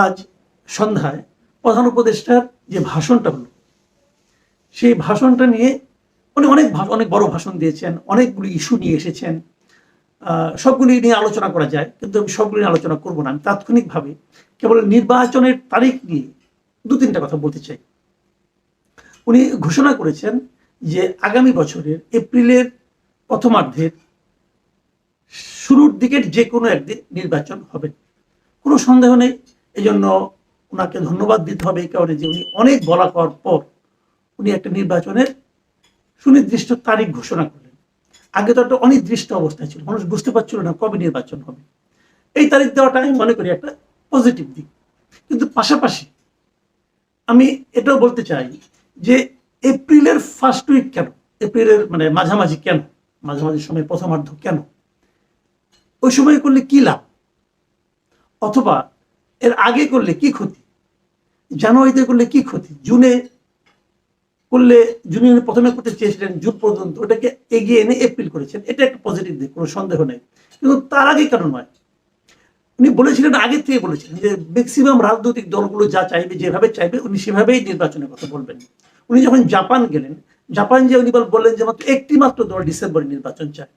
আজ সন্ধ্যায় প্রধান উপদেষ্টার যে ভাষণটা হলো, সেই ভাষণটা নিয়ে উনি অনেক বড় ভাষণ দিয়েছেন, অনেকগুলি ইস্যু নিয়ে এসেছেন। সবগুলি নিয়ে আলোচনা করা যায়, কিন্তু আমি সবগুলি নিয়ে আলোচনা করবো না। আমি তাৎক্ষণিকভাবে কেবল নির্বাচনের তারিখ নিয়ে দু তিনটা কথা বলতে চাই। উনি ঘোষণা করেছেন যে আগামী বছরের এপ্রিলের প্রথমার্ধের শুরুর দিকের যে কোনো একদিন নির্বাচন হবে, কোনো সন্দেহ নেই। এই জন্য ওনাকে ধন্যবাদ দিতে হবে এই কারণে যে উনি অনেক বলা করার পর উনি একটা নির্বাচনের সুনির্দিষ্ট তারিখ ঘোষণা করলেন। আগে তো একটা অনির্দিষ্ট অবস্থায় ছিল, মানুষ বুঝতে পারছিল না কবে নির্বাচন হবে। এই তারিখ দেওয়াটা আমি মনে করি একটা পজিটিভ দিক। কিন্তু পাশাপাশি আমি এটাও বলতে চাই যে এপ্রিলের ফার্স্ট উইক কেন, এপ্রিলের মানে মাঝামাঝি কেন, মাঝামাঝি সময় প্রথমার্ধ কেন, ওই সময় করলে কি লাভ, অথবা এর আগে করলে কি ক্ষতি, জানুয়ারিতে করলে কি ক্ষতি, জুনে করলে, জুনে প্রথমে করতে চেয়েছিলেন জুন পর্যন্ত, ওটাকে এগিয়ে এনে এপ্রিল করেছেন, এটা একটা পজিটিভ দিক, কোনো সন্দেহ নেই। কিন্তু তার আগে কেন নয়? উনি বলেছিলেন, আগের থেকে বলেছিলেন যে ম্যাক্সিমাম রাজনৈতিক দলগুলো যা চাইবে, যেভাবে চাইবে উনি সেভাবেই নির্বাচনের কথা বলবেন। উনি যখন জাপান গেলেন, জাপান যে উনি বললেন যে মাত্র একটি মাত্র দল ডিসেম্বরে নির্বাচন চায়।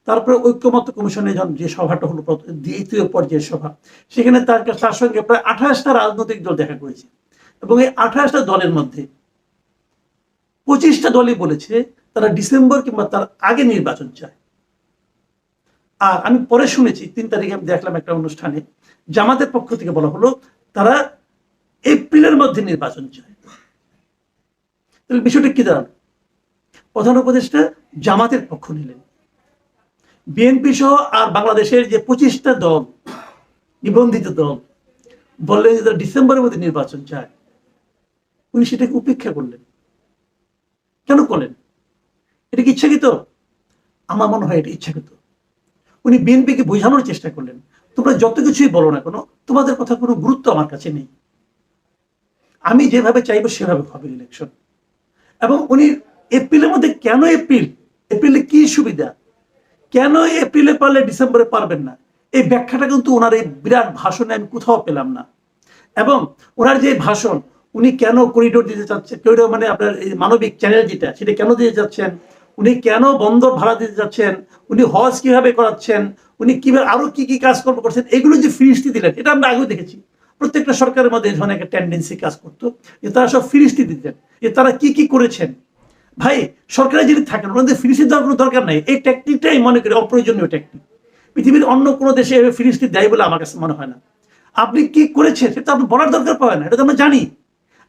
তারপরে ঐক্যমত্য কমিশনে যখন যে সভাটা হলো, দ্বিতীয় পর্যায়ের সভা, সেখানে তার সঙ্গে প্রায় 28টা রাজনৈতিক দল দেখা করেছে, এবং এই 28টা দলের মধ্যে 25টা দলই বলেছে তারা ডিসেম্বর কিংবা তার আগে নির্বাচন চায়। আর আমি পরে শুনেছি 3 তারিখে আমি দেখলাম একটা অনুষ্ঠানে জামাতের পক্ষ থেকে বলা হলো তারা এপ্রিলের মধ্যে নির্বাচন চায়। তাহলে বিষয়টা কি দাঁড়ালো? প্রধান উপদেষ্টা জামাতের পক্ষ নিলেন, বিএনপি সহ আর বাংলাদেশের যে 25টা দল, নিবন্ধিত দল, বললেন যে তারা ডিসেম্বরের মধ্যে নির্বাচন চায়। উনি সেটাকে উপেক্ষা করলেন। কেন করলেন? এটা কি ইচ্ছাকৃত? আমার মনে হয় এটা ইচ্ছাকৃত। উনি বিএনপিকে বোঝানোর চেষ্টা করলেন, তোমরা যত কিছুই বলো না কেন, তোমাদের কথা কোনো গুরুত্ব আমার কাছে নেই, আমি যেভাবে চাইবো সেভাবে হবে ইলেকশন। এবং উনি এপ্রিলের মধ্যে, কেন এপ্রিল, এপ্রিলে কি সুবিধা, কেন এপ্রিলে পারলে ডিসেম্বরে পারবেন না, এই ব্যাখ্যাটা কিন্তু ওনার এই বিরাট ভাষণে আমি কোথাও পেলাম না। এবং ওনার যে ভাষণ, উনি কেন করিডোর দিতে চাচ্ছেন, করিডোর মানে আপনার এই মানবিক চ্যানেল যেটা, সেটা কেন দিতে যাচ্ছেন, উনি কেন বন্দর ভাড়া দিতে যাচ্ছেন, উনি হজ কিভাবে করাচ্ছেন, উনি কিভাবে আরো কি কি কাজকর্ম করছেন, এগুলো যে ফিরিস্তি দিলেন, এটা আমরা আগেও দেখেছি। প্রত্যেকটা সরকারের মধ্যে এই ধরনের একটা টেন্ডেন্সি কাজ করতো, যে তারা সব ফিরিস্তি দিতেন, যে তারা কি কি করেছেন। ভাই, সরকারে যদি থাকেন ওনাদের ফিরিস্তি দেওয়ার কোনো দরকার নাই। এই টেকনিকটাই মনে করি অপ্রয়োজনীয় টেকনিক। পৃথিবীর অন্য কোনো দেশে ফিরিস্তি দেয় বলে আমার কাছে মনে হয় না। আপনি কি করেছেন সেটা আপনি বলার দরকার পড়ে না, এটা তো আমরা জানি।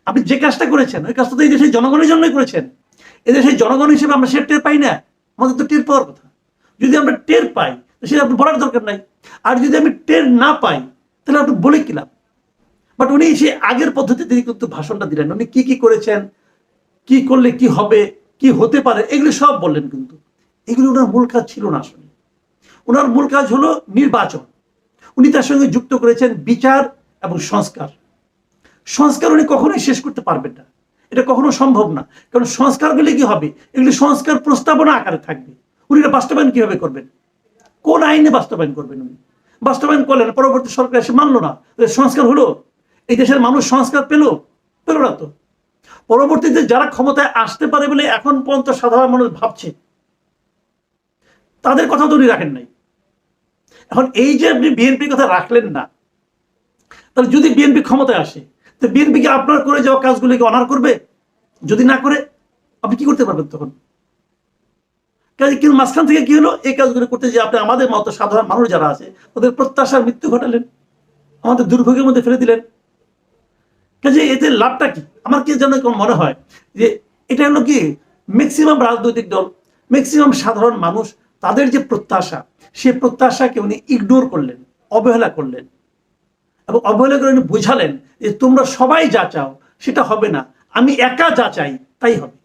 আপনি যে কাজটা করেছেন ওই কাজটা তো এই দেশের জনগণের জন্যই করেছেন। এদেশের জনগণ হিসেবে আমরা সেটা টের পাই না? আমাদের তো টের পাওয়ার কথা। যদি আমরা টের পাই সেটা আপনি বলার দরকার নাই। আর যদি আমি টের না পাই তাহলে আপনি বলে কি লাভ? বাট উনি সে আগের পদ্ধতিতে কিন্তু ভাষণটা দিলেন, উনি কি কি করেছেন, কি করলে কি হবে, কি হতে পারে, এগুলো সব বললেন। কিন্তু এগুলো ওনার মূল কাজ ছিল না। আসলে ওনার মূল কাজ হলো নির্বাচন। উনি তার সঙ্গে যুক্ত করেছেন বিচার এবং সংস্কার। সংস্কার উনি কখনোই শেষ করতে পারবেন না, এটা কখনো সম্ভব না। কারণ সংস্কারগুলি কি হবে, এগুলি সংস্কার প্রস্তাবনা আকারে থাকবে। উনি এটা বাস্তবায়ন কিভাবে করবেন, কোন আইনে বাস্তবায়ন করবেন? উনি বাস্তবায়ন করলেন, পরবর্তী সরকার এসে মানলো না, সংস্কার হলো? এই দেশের মানুষ সংস্কার পেল না তো। পরবর্তীতে যারা ক্ষমতায় আসতে পারে বলে এখন পর্যন্ত সাধারণ মানুষ ভাবছে, তাদের কথা তো উনি রাখেন নাই। এখন এই যে আপনি বিএনপির কথা রাখলেন না, তাহলে যদি বিএনপি ক্ষমতায় আসে, তো বিএনপি কি আপনার করে যাওয়া কাজগুলিকে অনার করবে? যদি না করে আপনি কি করতে পারবেন তখন? কাজে কিন্তু মাঝখান থেকে কি হলো, এই কাজগুলো করতে যে আপনি আমাদের মতো সাধারণ মানুষ যারা আছে ওদের প্রত্যাশার মৃত্যু ঘটালেন, আমাদের দুর্ভোগের মধ্যে ফেলে দিলেন। কাজে এতে লাভটা কি? আমার কি যেন মনে হয় যে এটা হলো কি, ম্যাক্সিমাম রাজনৈতিক দল, ম্যাক্সিমাম সাধারণ মানুষ, তাদের যে প্রত্যাশা, সেই প্রত্যাশাকে উনি ইগনোর করলেন, অবহেলা করলেন। এবং অবহেলা করে উনি বোঝালেন যে তোমরা সবাই যা চাও সেটা হবে না, আমি একা যা চাই তাই হবে।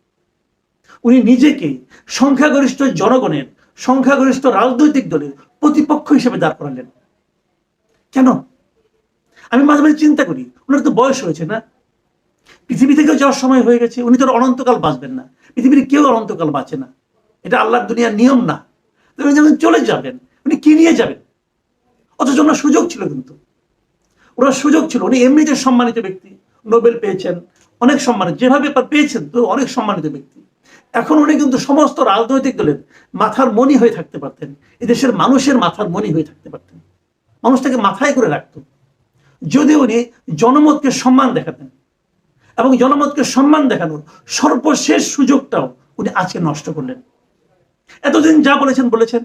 উনি নিজেকে সংখ্যাগরিষ্ঠ জনগণের, সংখ্যাগরিষ্ঠ রাজনৈতিক দলের প্রতিপক্ষ হিসেবে দাঁড় করালেন। কেন? আমি মাঝে মাঝে চিন্তা করি, ওনার তো বয়স হয়েছে না, পৃথিবী থেকেও যাওয়ার সময় হয়ে গেছে, উনি তো অনন্তকাল বাঁচবেন না, পৃথিবীর কেউ অনন্তকাল বাঁচে না, এটা আল্লাহর দুনিয়ার নিয়ম না। উনি যখন চলে যাবেন, উনি কি নিয়ে যাবেন? অথচ ওনার সুযোগ ছিল, কিন্তু ওনার সুযোগ ছিল, উনি এমনিতে সম্মানিত ব্যক্তি, নোবেল পেয়েছেন, অনেক সম্মানিত, যেভাবে পেয়েছেন তো অনেক সম্মানিত ব্যক্তি। এখন উনি কিন্তু সমস্ত রাজনৈতিক দলের মাথার মণি হয়ে থাকতে পারতেন, এদেশের মানুষের মাথার মণি হয়ে থাকতে পারতেন, মানুষটাকে মাথায় করে রাখত যদি উনি জনমতকে সম্মান দেখাতেন। এবং জনমতকে সম্মান দেখানোর সর্বশেষ সুযোগটাও উনি আজকে নষ্ট করলেন। এতদিন যা বলেছেন বলেছেন,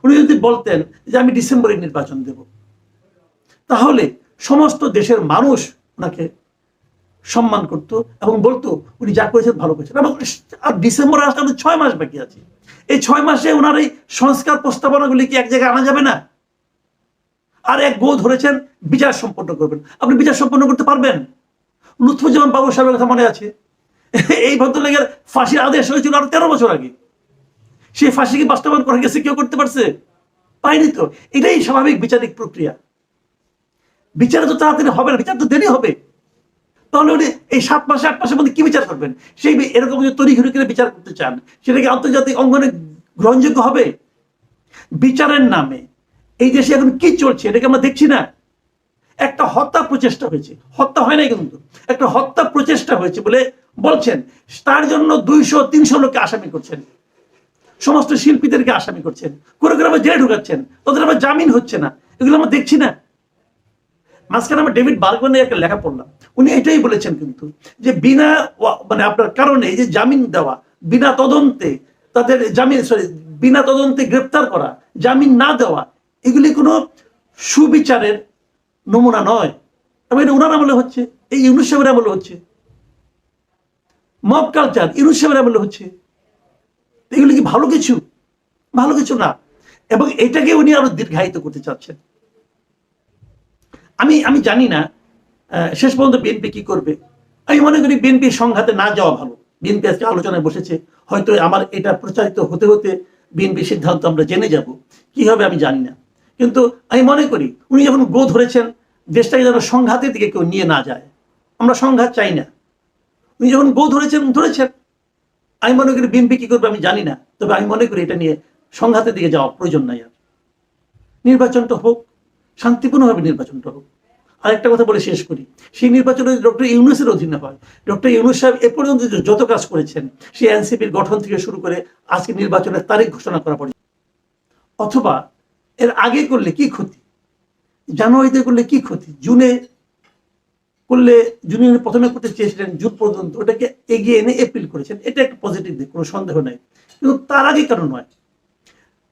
উনি যদি বলতেন যে আমি ডিসেম্বরে নির্বাচন দেব, তাহলে সমস্ত দেশের মানুষ ওনাকে সম্মান করত এবং বলতো উনি যা করেছেন ভালো করেছেন। এবং ডিসেম্বর আসতে আমাদের 6 মাস বাকি আছে, এই 6 মাসে ওনার এই সংস্কার প্রস্তাবনাগুলি কি এক জায়গায় আনা যাবে না? আর এক গো ধরেছেন বিচার সম্পন্ন করবেন, আপনি বিচার সম্পন্ন করতে পারবেন? লুৎফুজ্জামান বাবু সাহেবের কথা মনে আছে, এই ভদ্রলোকের ফাঁসির আদেশ হয়েছিল আরো 13 বছর আগে, সেই ফাঁসি কি বাস্তবায়ন করা গেছে? কেউ করতে পারছে? পায়নি তো। এটাই স্বাভাবিক বিচারিক প্রক্রিয়া। বিচার তো তাড়াতাড়ি হবে না, বিচার তো দেরি হবে। তাহলে উনি এই 7 মাসে 8 মাসের মধ্যে কি বিচার করবেন? সেই এরকম যে তৈরি করে বিচার করতে চান, সেটা কি আন্তর্জাতিক অঙ্গনে গ্রহণযোগ্য হবে? বিচারের নামে এই দেশে এখন কি চলছে এটাকে আমরা দেখছি না? একটা হত্যা প্রচেষ্টা হয়েছে, হত্যা হয় নাই কিন্তু, একটা হত্যা প্রচেষ্টা হয়েছে বলে বলছেন, তার জন্য 200-300 লোককে আসামি করছেন, সমস্ত শিল্পীদেরকে আসামি করছেন, করে করে আবার জেলে ঢুকাচ্ছেন, তাদের আবার জামিন হচ্ছে না। এগুলো আমরা দেখছি না? মাঝখানে আমরা ডেভিড বার্গম্যানের একটা লেখা পড়লাম, উনি এটাই বলেছেন কিন্তু যে বিনা মানে আপনার কারণে এই যে জামিন দেওয়া, বিনা তদন্তে তাদের জামিন, বিনা তদন্তে গ্রেপ্তার করা, জামিন না দেওয়া, এগুলি কোনো সুবিচারের নমুনা নয়। এবং এটা ওনার আমলে হচ্ছে, এই ইউনূস সাহেবের আমলে হচ্ছে, মব কালচার ইউনূস সাহেবের আমলে হচ্ছে। এগুলি কি ভালো কিছু? ভালো কিছু না। এবং এটাকে উনি আরো দীর্ঘায়িত করতে চাচ্ছেন। আমি জানি না শেষ পর্যন্ত বিএনপি কি করবে। আমি মনে করি বিএনপি সংঘাতে না যাওয়া ভালো। বিএনপি আজকে আলোচনায় বসেছে, হয়তো আমার এটা প্রচারিত হতে হতে বিএনপি সিদ্ধান্ত আমরা জেনে যাব, কি হবে আমি জানি না। কিন্তু আমি মনে করি উনি যখন গো ধরেছেন, দেশটাকে যেন সংঘাতের দিকে কেউ নিয়ে না যায়, আমরা সংঘাত চাই না। উনি যখন গো ধরেছেন, আমি মনে করি বিএনপি কি করবে আমি জানি না, তবে আমি মনে করি এটা নিয়ে সংঘাতের দিকে যাওয়া প্রয়োজন নাই। আর নির্বাচনটা হোক, শান্তিপূর্ণভাবে নির্বাচনটা হোক। আরেকটা কথা বলে শেষ করি, সেই নির্বাচন ডক্টর ইউনূসের অধীনে হয়। ডক্টর ইউনূস সাহেব এ পর্যন্ত যত কাজ করেছেন, সেই এনসিপির গঠন থেকে শুরু করে আজকে নির্বাচনের তারিখ ঘোষণা করা পর্যন্ত, অথবা এর আগে করলে কি ক্ষতি, জানুয়ারিতে করলে কি ক্ষতি, জুনে করলে, জুনে প্রথমে করতে চেয়েছিলেন জুন পর্যন্ত, ওটাকে এগিয়ে এনে এপ্রিল করেছেন, এটা একটা পজিটিভ দিক, কোনো সন্দেহ নাই। কিন্তু তার আগে কেন নয়?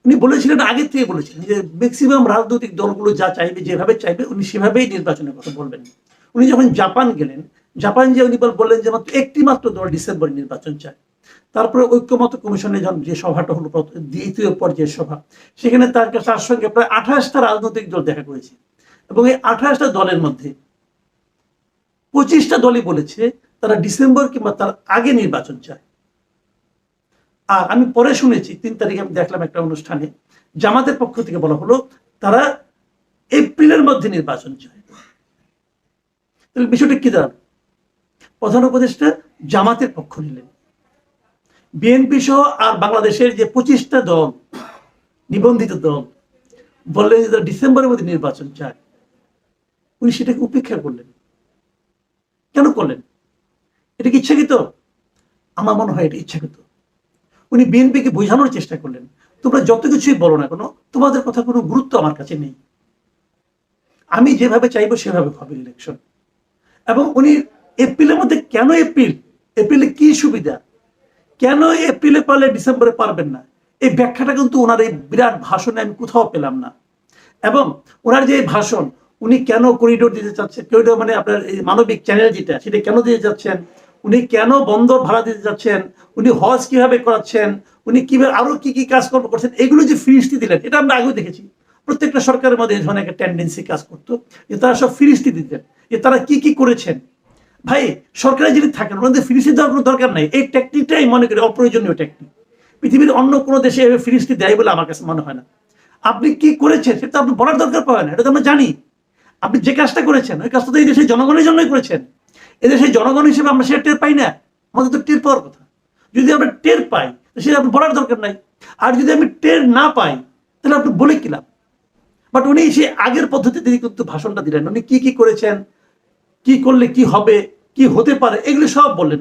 উনি বলেছিলেন, আগে থেকে বলেছিলেন যে ম্যাক্সিমাম রাজনৈতিক দলগুলো যা চাইবে, যেভাবে চাইবে উনি সেভাবেই নির্বাচনের কথা বলবেন। উনি যখন জাপান গেলেন, জাপান যে উনি বললেন যে মাত্র একটি মাত্র দল ডিসেম্বরে নির্বাচন চায়। তারপরে ঐক্যমত কমিশনে যে সভাটা হলো, দ্বিতীয় পর্যায়ের সভা, সেখানে তার সঙ্গে প্রায় 28টা রাজনৈতিক দল দেখা করেছে। এবং এই 28টা দলের মধ্যে 25টা দলই বলেছে তারা ডিসেম্বর কিংবা তার আগে নির্বাচন চায়। আর আমি পরে শুনেছি, 3 তারিখে আমি দেখলাম একটা অনুষ্ঠানে, জামাতের পক্ষ থেকে বলা হলো তারা এপ্রিলের মধ্যে নির্বাচন চায়। তাহলে বিষয়টা কি দাঁড়ালো? প্রধান উপদেষ্টা জামাতের পক্ষ নিলেন, বিএনপি সহ আর বাংলাদেশের যে 25টা দল, নিবন্ধিত দল, বললেন যে তারা ডিসেম্বরের মধ্যে নির্বাচন চায়। উনি সেটাকে উপেক্ষা করলেন। কেন করলেন? এটা কি ইচ্ছাকৃত? আমার মনে হয় এটা ইচ্ছাকৃত। উনি বিএনপিকে বোঝানোর চেষ্টা করলেন, তোমরা যত কিছুই বলো না কেন, তোমাদের কথা কোনো গুরুত্ব আমার কাছে নেই, আমি যেভাবে চাইবো সেভাবে হবে ইলেকশন। এবং উনি এপ্রিলের মধ্যে, কেন এপ্রিল? এপ্রিলে কি সুবিধা? কেন এপ্রিলে পারলে ডিসেম্বরে পারবেন না? এই ব্যাখ্যাটা কিন্তু ওনার এই বিরাট ভাষণে আমি কোথাও পেলাম না। এবং ওনার যে ভাষণ, উনি কেন করিডোর দিতে চাচ্ছেন, করিডোর মানে আপনার এই মানবিক চ্যানেল যেটা, সেটা কেন দিতে যাচ্ছেন, উনি কেন বন্দর ভাড়া দিতে যাচ্ছেন, উনি হজ কিভাবে করাচ্ছেন, উনি কিভাবে আরো কি কি কাজকর্ম করছেন, এগুলো যে ফিরিস্তি দিলেন, এটা আমরা আগেও দেখেছি। প্রত্যেকটা সরকারের মধ্যে এই ধরনের একটা টেন্ডেন্সি কাজ করতো, যে তারা সব ফিরিস্তি দিতেন, যে তারা কি কি করেছেন। ভাই, সরকারে যিনি থাকেন ওনাদের ফিরিস্তি দেওয়ার কোনো দরকার নাই। এই টেকনিকটাই মনে করি অপ্রয়োজনীয় টেকনিক। পৃথিবীর অন্য কোনো দেশে এভাবে ফিরিস্তি দেয় বলে আমার কাছে মনে হয় না। আপনি কি করেছেন সেটা আপনি বলার দরকার পড়ে না, এটা তো আমরা জানি। আপনি যে কাজটা করেছেন ওই কাজটা তো এই দেশের জনগণের জন্যই করেছেন। এদেশের জনগণ হিসেবে আমরা সেটা টের পাই না? আমাদের তো টের পাওয়ার কথা। যদি আমরা টের পাই সেটা আপনি বলার দরকার নাই। আর যদি আমি টের না পাই, তাহলে আপনি বলে কিলাম, বাট উনি সে আগের পদ্ধতিতে কিন্তু ভাষণটা দিলেন। উনি কি কি করেছেন, কি করলে কি হবে, কি হতে পারে, এগুলো সব বললেন।